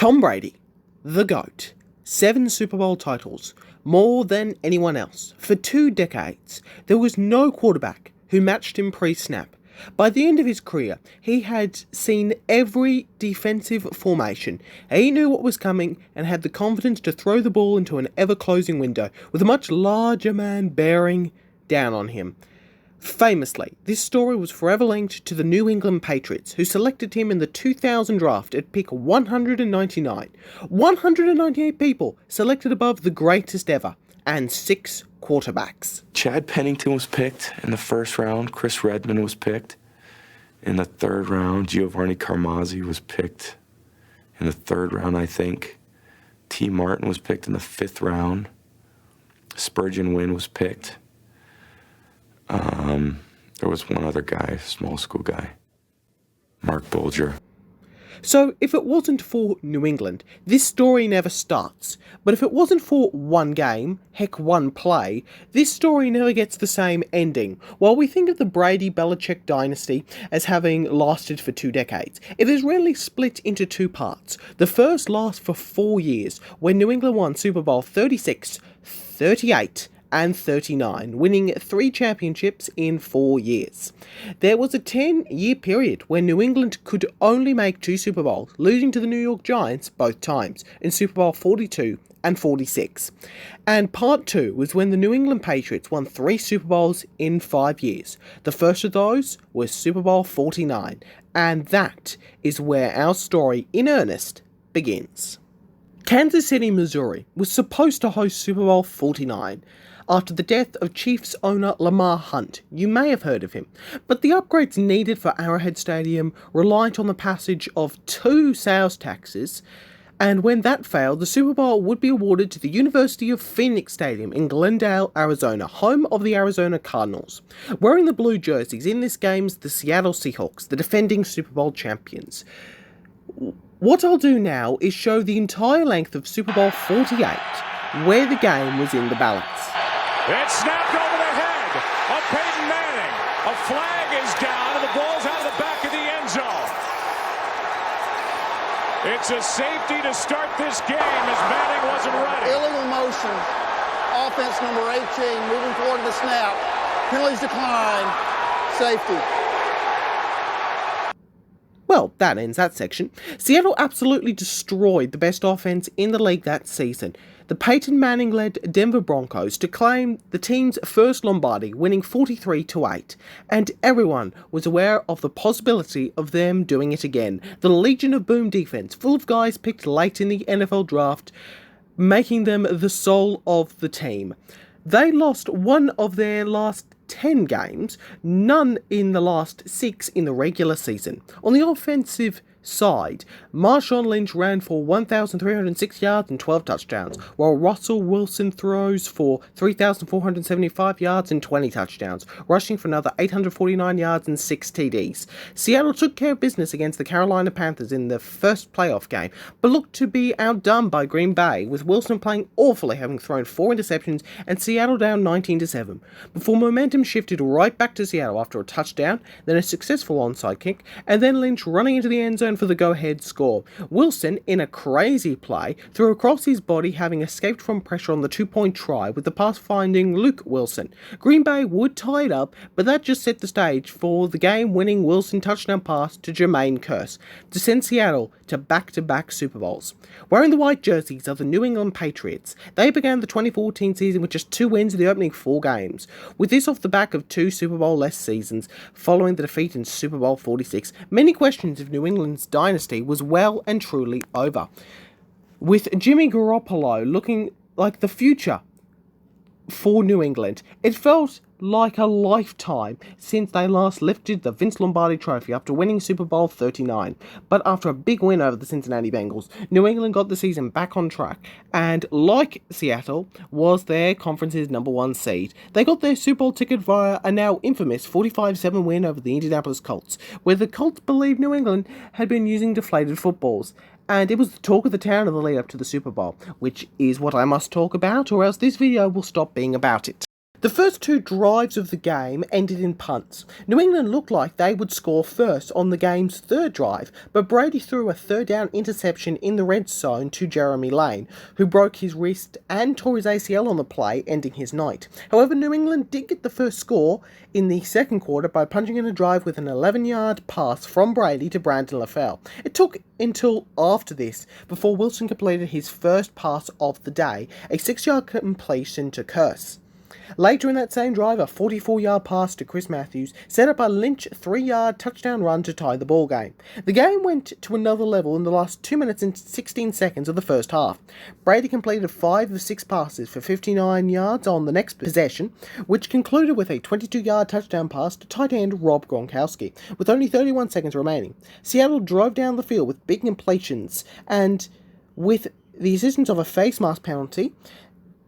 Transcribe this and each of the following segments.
Tom Brady, the GOAT, 7 Super Bowl titles, more than anyone else. For 2 decades, there was no quarterback who matched him pre-snap. By the end of his career, he had seen every defensive formation. He knew what was coming and had the confidence to throw the ball into an ever-closing window with a much larger man bearing down on him. Famously, this story was forever linked to the New England Patriots, who selected him in the 2000 draft at pick 199. 198 people selected above the greatest ever, and 6 quarterbacks. Chad Pennington was picked in the first round. Chris Redman was picked in the 3rd round. Giovanni Carmazzi was picked in the 3rd round, I think. T. Martin was picked in the 5th round. Spurgeon Wynn was picked. There was one other guy, small school guy, Mark Bulger. So, if it wasn't for New England, this story never starts. But if it wasn't for one game, heck, one play, this story never gets the same ending. While we think of the Brady-Belichick dynasty as having lasted for 2 decades, it is really split into 2 parts. The first lasts for 4 years, when New England won Super Bowl 36, 38, and 39, winning 3 championships in 4 years. There was a 10-year period where New England could only make 2 Super Bowls, losing to the New York Giants both times, in Super Bowl 42 and 46. And part 2 was when the New England Patriots won 3 Super Bowls in 5 years. The first of those was Super Bowl 49, and that is where our story in earnest begins. Kansas City, Missouri was supposed to host Super Bowl 49, after the death of Chiefs owner Lamar Hunt. You may have heard of him, but the upgrades needed for Arrowhead Stadium relied on the passage of 2 sales taxes, and when that failed, the Super Bowl would be awarded to the University of Phoenix Stadium in Glendale, Arizona, home of the Arizona Cardinals. Wearing the blue jerseys in this game's the Seattle Seahawks, the defending Super Bowl champions. What I'll do now is show the entire length of Super Bowl 48, where the game was in the balance. It's snapped over the head of Peyton Manning. A flag is down and the ball's out of the back of the end zone. It's a safety to start this game as Manning wasn't ready. Illegal motion. Offense number 18 moving forward to the snap. Penalties decline. Safety. Well, that ends that section. Seattle absolutely destroyed the best offense in the league that season. The Peyton Manning-led Denver Broncos to claim the team's first Lombardi, winning 43-8, and everyone was aware of the possibility of them doing it again. The Legion of Boom defense, full of guys picked late in the NFL draft, making them the soul of the team. They lost one of their last 10 games, none in the last 6 in the regular season. On the offensive side, Marshawn Lynch ran for 1,306 yards and 12 touchdowns, while Russell Wilson throws for 3,475 yards and 20 touchdowns, rushing for another 849 yards and 6 TDs. Seattle took care of business against the Carolina Panthers in the first playoff game, but looked to be outdone by Green Bay, with Wilson playing awfully, having thrown 4 interceptions, and Seattle down 19-7, before momentum shifted right back to Seattle after a touchdown, then a successful onside kick, and then Lynch running into the end zone for the go-ahead score. Wilson, in a crazy play, threw across his body, having escaped from pressure on the 2-point try, with the pass finding Luke Wilson. Green Bay would tie it up, but that just set the stage for the game-winning Wilson touchdown pass to Jermaine Kearse to send Seattle to back-to-back Super Bowls. Wearing the white jerseys of the New England Patriots, they began the 2014 season with just 2 wins in the opening 4 games. With this off the back of 2 Super Bowl-less seasons following the defeat in Super Bowl 46, many questions if New England's dynasty was well and truly over, with Jimmy Garoppolo looking like the future for New England. It felt like a lifetime since they last lifted the Vince Lombardi trophy after winning Super Bowl 39. But after a big win over the Cincinnati Bengals, New England got the season back on track and, like Seattle, was their conference's number 1 seed. They got their Super Bowl ticket via a now infamous 45-7 win over the Indianapolis Colts, where the Colts believed New England had been using deflated footballs. And it was the talk of the town in the lead up to the Super Bowl, which is what I must talk about, or else this video will stop being about it. The first two drives of the game ended in punts. New England looked like they would score first on the game's third drive, but Brady threw a third down interception in the red zone to Jeremy Lane, who broke his wrist and tore his ACL on the play, ending his night. However, New England did get the first score in the second quarter by punching in a drive with an 11-yard pass from Brady to Brandon LaFell. It took until after this before Wilson completed his first pass of the day, a 6-yard completion to Curse. Later in that same drive, a 44-yard pass to Chris Matthews set up a Lynch 3-yard touchdown run to tie the ball game. The game went to another level in the last 2 minutes and 16 seconds of the first half. Brady completed 5 of 6 passes for 59 yards on the next possession, which concluded with a 22-yard touchdown pass to tight end Rob Gronkowski, with only 31 seconds remaining. Seattle drove down the field with big completions, and with the assistance of a face mask penalty,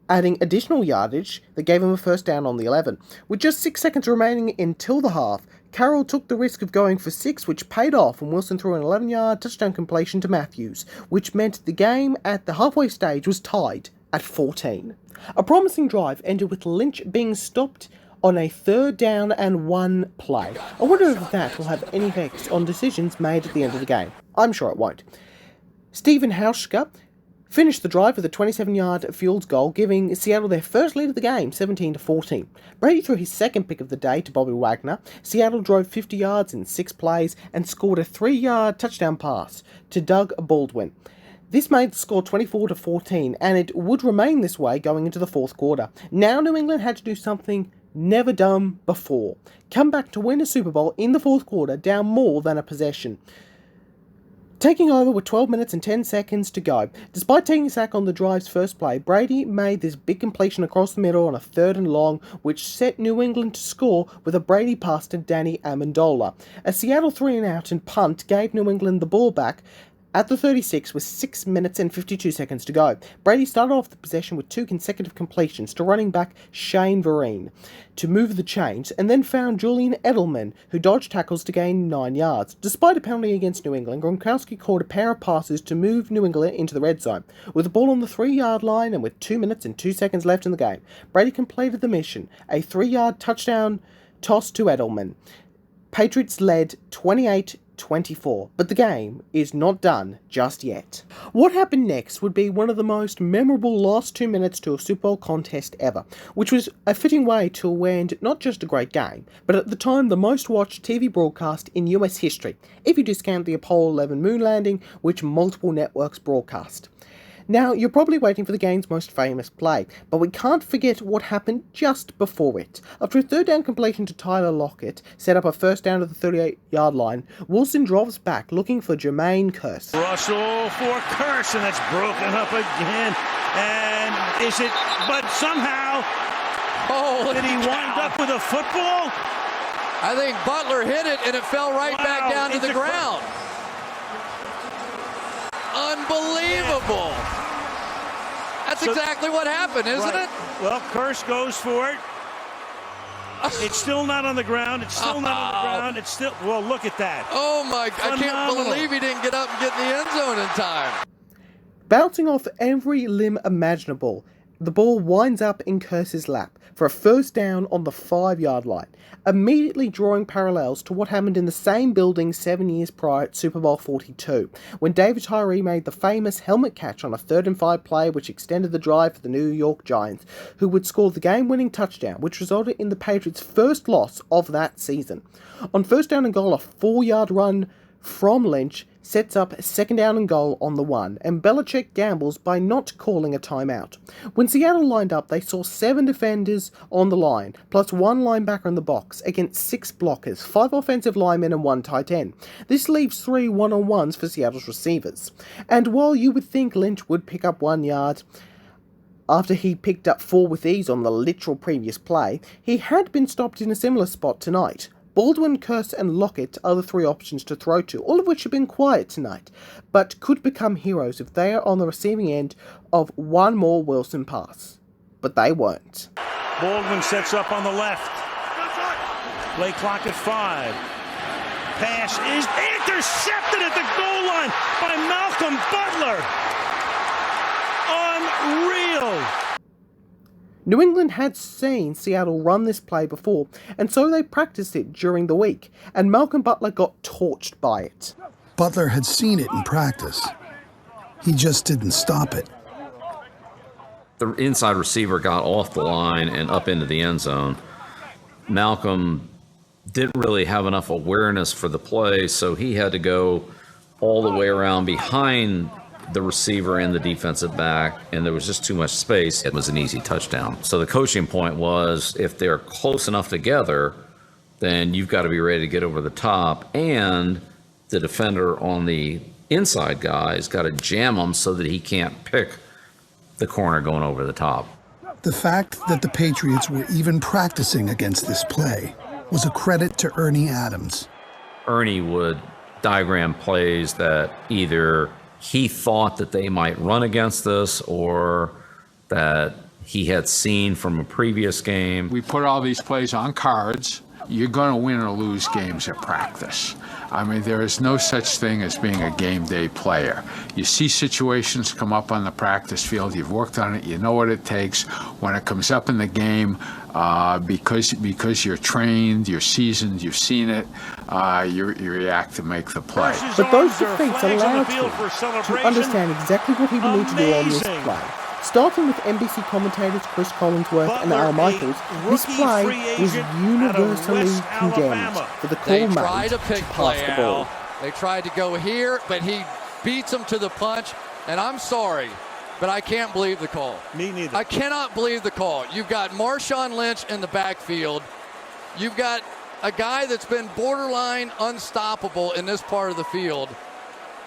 adding additional yardage that gave him a first down on the 11. With just 6 seconds remaining until the half, Carroll took the risk of going for 6, which paid off when Wilson threw an 11-yard touchdown completion to Matthews, which meant the game at the halfway stage was tied at 14. A promising drive ended with Lynch being stopped on a 3rd down and 1 play. I wonder if that will have any effects on decisions made at the end of the game. I'm sure it won't. Stephen Hauschka finished the drive with a 27-yard field goal, giving Seattle their first lead of the game, 17-14. Brady threw his second pick of the day to Bobby Wagner. Seattle drove 50 yards in 6 plays and scored a 3-yard touchdown pass to Doug Baldwin. This made the score 24-14, and it would remain this way going into the fourth quarter. Now New England had to do something never done before: come back to win a Super Bowl in the fourth quarter, down more than a possession. Taking over with 12 minutes and 10 seconds to go. Despite taking a sack on the drive's first play, Brady made this big completion across the middle on a 3rd and long, which set New England to score with a Brady pass to Danny Amendola. A Seattle 3-and-out and punt gave New England the ball back at the 36 with 6 minutes and 52 seconds to go. Brady started off the possession with 2 consecutive completions to running back Shane Vereen to move the chains, and then found Julian Edelman, who dodged tackles to gain 9 yards. Despite a penalty against New England, Gronkowski caught a pair of passes to move New England into the red zone. With the ball on the 3-yard line and with 2 minutes and 2 seconds left in the game, Brady completed the mission, a 3-yard touchdown toss to Edelman. Patriots led 28-24, but the game is not done just yet. What happened next would be one of the most memorable last 2 minutes to a Super Bowl contest ever, which was a fitting way to end not just a great game, but at the time the most watched TV broadcast in US history, if you discount the Apollo 11 moon landing, which multiple networks broadcast. Now, you're probably waiting for the game's most famous play, but we can't forget what happened just before it. After a 3rd down completion to Tyler Lockett set up a first down at the 38-yard line, Wilson drops back looking for Jermaine Curse. Russell for Curse, and that's broken up again. And is it, but somehow, did he wind up with a football? I think Butler hit it, and it fell right back down to the ground. Unbelievable. That's exactly what happened, isn't it? Well, Curse goes for it. It's still not on the ground. It's still not on the ground. It's still, well, look at that. Oh, my, I can't believe he didn't get up and get in the end zone in time. Bouncing off every limb imaginable, the ball winds up in Curse's lap for a first down on the 5-yard line, immediately drawing parallels to what happened in the same building 7 years prior at Super Bowl 42, when David Tyree made the famous helmet catch on a 3rd and 5 play which extended the drive for the New York Giants, who would score the game-winning touchdown, which resulted in the Patriots' first loss of that season. On first down and goal, a 4-yard run from Lynch sets up 2nd down and goal on the 1, and Belichick gambles by not calling a timeout. When Seattle lined up, they saw 7 defenders on the line, plus 1 linebacker in the box, against 6 blockers, 5 offensive linemen and 1 tight end. This leaves 3 one-on-ones for Seattle's receivers. And while you would think Lynch would pick up 1 yard, after he picked up 4 with ease on the literal previous play, he had been stopped in a similar spot tonight. Baldwin, Curse and Lockett are the 3 options to throw to, all of which have been quiet tonight, but could become heroes if they are on the receiving end of one more Wilson pass. But they weren't. Baldwin sets up on the left. Play clock at 5. Pass is intercepted at the goal line by Malcom Bulter. Unreal. New England had seen Seattle run this play before, and so they practiced it during the week, and Malcom Bulter got torched by it. Butler had seen it in practice. He just didn't stop it. The inside receiver got off the line and up into the end zone. Malcom didn't really have enough awareness for the play, so he had to go all the way around behind the receiver and the defensive back, and there was just too much space. It was an easy touchdown. So the coaching point was, if they're close enough together, then you've got to be ready to get over the top, and the defender on the inside guy has got to jam him so that he can't pick the corner going over the top. The fact that the Patriots were even practicing against this play was a credit to Ernie Adams. Ernie would diagram plays that either he thought that they might run against this or that he had seen from a previous game. We put all these plays on cards. You're going to win or lose games at practice. I mean, there is no such thing as being a game day player. You see situations come up on the practice field, you've worked on it, you know what it takes. When it comes up in the game, because you're trained, you're seasoned, you've seen it, you react to make the play. But those defeats allowed him to understand exactly what he would need to do on this play. Starting with NBC commentators Chris Collinsworth and Al Michaels, this play was universally condemned for the call made to pass the ball. They tried to go here, but he beats them to the punch, and I'm sorry, but I can't believe the call. Me neither. I cannot believe the call. You've got Marshawn Lynch in the backfield. You've got a guy that's been borderline unstoppable in this part of the field.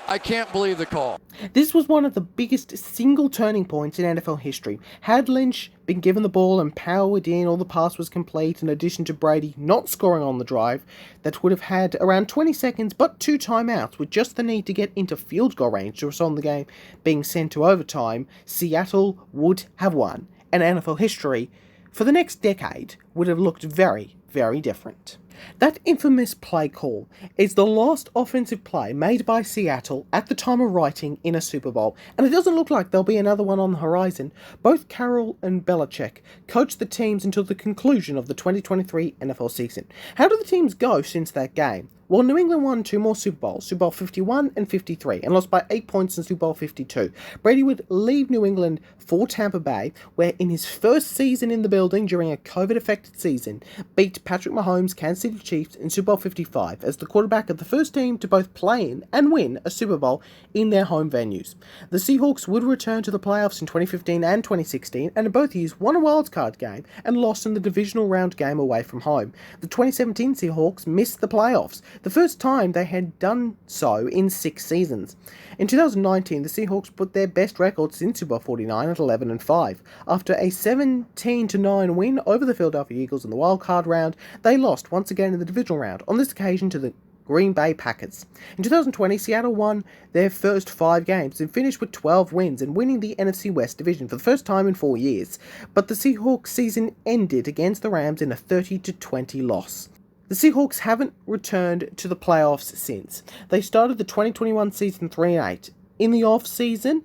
I can't believe the call. This was one of the biggest single turning points in NFL history. Had Lynch been given the ball and powered in, all the pass was complete, in addition to Brady not scoring on the drive, that would have had around 20 seconds but 2 timeouts with just the need to get into field goal range to result in the game being sent to overtime, Seattle would have won, and NFL history for the next decade would have looked very, very different. That infamous play call is the last offensive play made by Seattle at the time of writing in a Super Bowl, and it doesn't look like there'll be another one on the horizon. Both Carroll and Belichick coached the teams until the conclusion of the 2023 NFL season. How do the teams go since that game? Well, New England won 2 more Super Bowls, Super Bowl 51 and 53, and lost by 8 points in Super Bowl 52. Brady would leave New England for Tampa Bay, where in his first season in the building during a COVID-affected season, beat Patrick Mahomes' Kansas City Chiefs in Super Bowl 55 as the quarterback of the first team to both play in and win a Super Bowl in their home venues. The Seahawks would return to the playoffs in 2015 and 2016, and in both years won a wildcard game and lost in the divisional round game away from home. The 2017 Seahawks missed the playoffs, the first time they had done so in 6 seasons. In 2019, the Seahawks put their best record since Super Bowl 49 at 11-5. After a 17-9 win over the Philadelphia Eagles in the wildcard round, they lost once again in the divisional round, on this occasion to the Green Bay Packers. In 2020, Seattle won their first 5 games and finished with 12 wins and winning the NFC West division for the first time in 4 years. But the Seahawks season ended against the Rams in a 30-20 loss. The Seahawks haven't returned to the playoffs since. They started the 2021 season 3-8. In the off-season,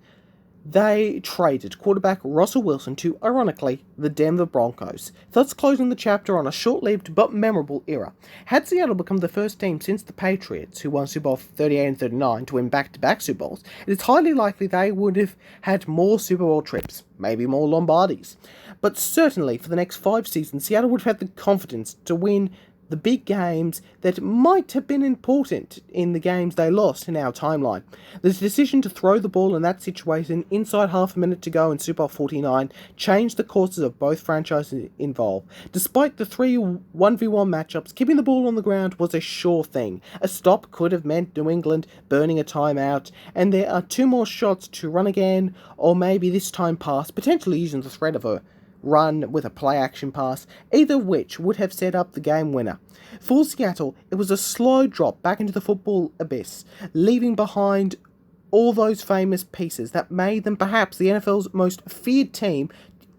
they traded quarterback Russell Wilson to, ironically, the Denver Broncos, thus closing the chapter on a short-lived but memorable era. Had Seattle become the first team since the Patriots, who won Super Bowl 38 and 39, to win back-to-back Super Bowls, it is highly likely they would have had more Super Bowl trips, maybe more Lombardis. But certainly, for the next 5 seasons, Seattle would have had the confidence to win the big games that might have been important in the games they lost in our timeline. The decision to throw the ball in that situation inside half a minute to go in Super Bowl 49 changed the courses of both franchises involved. Despite the 3 1v1 matchups, keeping the ball on the ground was a sure thing. A stop could have meant New England burning a timeout, and there are 2 more shots to run again, or maybe this time pass, potentially using the threat of a run with a play-action pass, either of which would have set up the game winner. For Seattle, it was a slow drop back into the football abyss, leaving behind all those famous pieces that made them perhaps the NFL's most feared team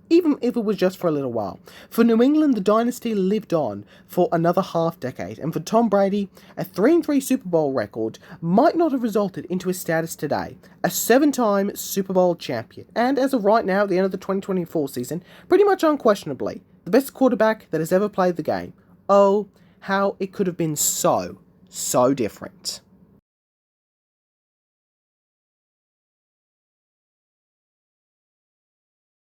even if it was just for a little while. For New England, the dynasty lived on for another half-decade, and for Tom Brady, a 3-3 Super Bowl record might not have resulted into his status today, a 7-time Super Bowl champion, and as of right now, at the end of the 2024 season, pretty much unquestionably, the best quarterback that has ever played the game. Oh, how it could have been so different.